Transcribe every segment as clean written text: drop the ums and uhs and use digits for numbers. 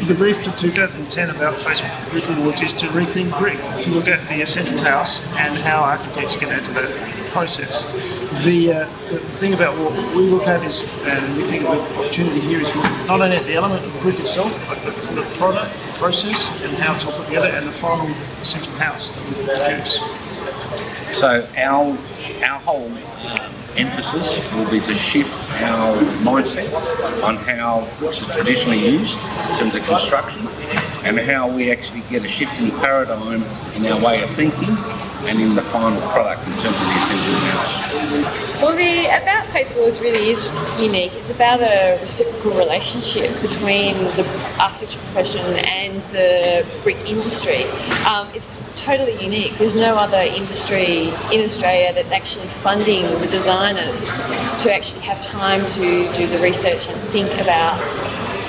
The brief to 2010 about Facebook Brick Awards is to rethink brick, to look at the essential house and how architects get into that process. The thing about what we look at is, and we think the opportunity here is not only at the element of brick itself, but the product, the process, and how it's all put together, and the final essential house that we produce. So our whole emphasis will be to shift our mindset on how bricks are traditionally used in terms of construction, and how we actually get a shift in paradigm in our way of thinking and in the final product in terms of the essential house. Well, the About Face Awards really is unique. It's about a reciprocal relationship between the architecture profession and the brick industry. It's totally unique. There's no other industry in Australia that's actually funding the designers to actually have time to do the research and think about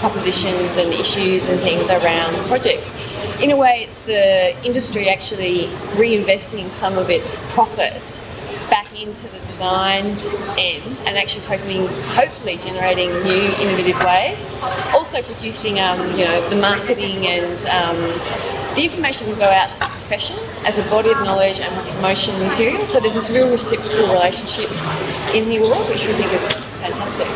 propositions and issues and things around projects. In a way, it's the industry actually reinvesting some of its profits back into the designed end and actually hopefully generating new innovative ways. Also producing the marketing and the information will go out to the profession as a body of knowledge and promotion material. So there's this real reciprocal relationship in the award, which we think is fantastic.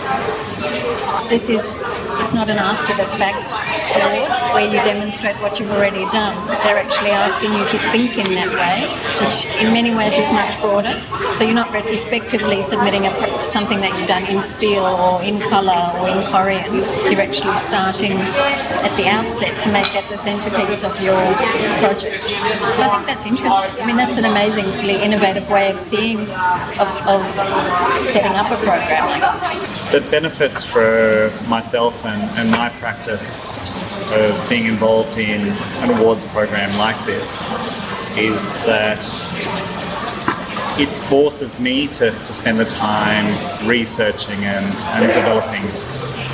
It's not an after the fact award where you demonstrate what you've already done. They're actually asking you to think in that way, which in many ways is much broader. So you're not retrospectively submitting something that you've done in steel or in colour or in Korean. You're actually starting at the outset to make that the centrepiece of your project. So I think that's interesting. I mean, that's an amazingly innovative way of of setting up a program like this. The benefits for myself and my practice of being involved in an awards program like this is that it forces me to spend the time researching and developing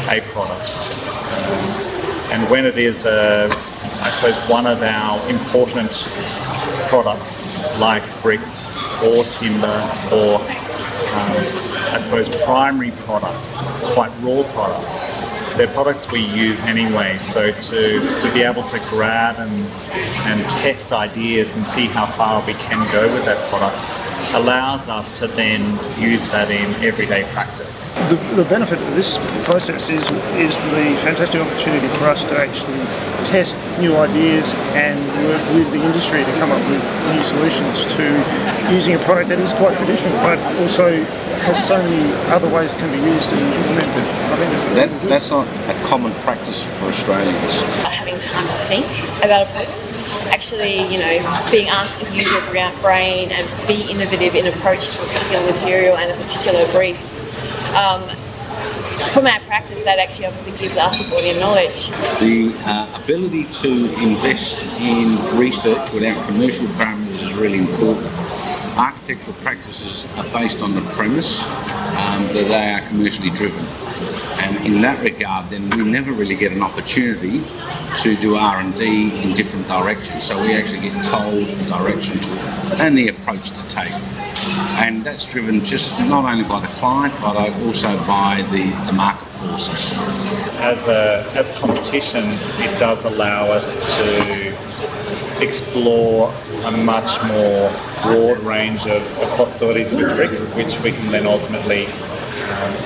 a product. And when it is, I suppose, one of our important products like brick or timber or I suppose primary products, quite raw products, they're products we use anyway, so to be able to grab and test ideas and see how far we can go with that product allows us to then use that in everyday practice. The benefit of this process is the fantastic opportunity for us to actually test new ideas and work with the industry to come up with new solutions to using a product that is quite traditional but also has so many other ways it can be used and implemented. I think that's not a common practice for Australians. Having time to think about a product, actually, being asked to use your brain and be innovative in approach to a particular material and a particular brief. From our practice, that actually obviously gives us a body of knowledge. The ability to invest in research without commercial parameters is really important. Architectural practices are based on the premise that they are commercially driven. And in that regard, then we never really get an opportunity to do R&D in different directions. So we actually get told the direction and the approach to take. And that's driven just not only by the client, but also by the market forces. As a competition, it does allow us to explore a much more broad range of possibilities with brick, which we can then ultimately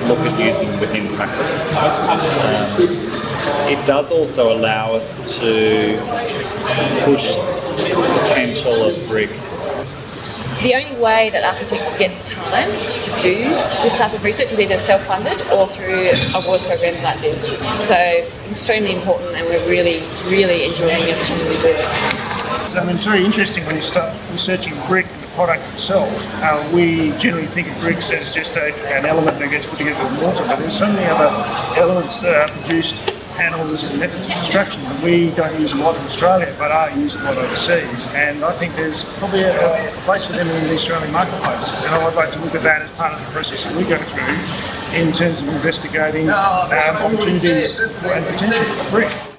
look at using within practice. It does also allow us to push the potential of brick. The only way that architects get the time to do this type of research is either self-funded or through awards programs like this. So extremely important, and we're really, really enjoying the opportunity to do it. So, it's very interesting when you start researching brick and the product itself. We generally think of bricks as just an element that gets put together with mortar, but there's so many other elements that are produced, panels and methods of construction that we don't use a lot in Australia but are used a lot overseas, and I think there's probably a place for them in the Australian marketplace, and I would like to look at that as part of the process that we go through in terms of investigating opportunities and potential for brick.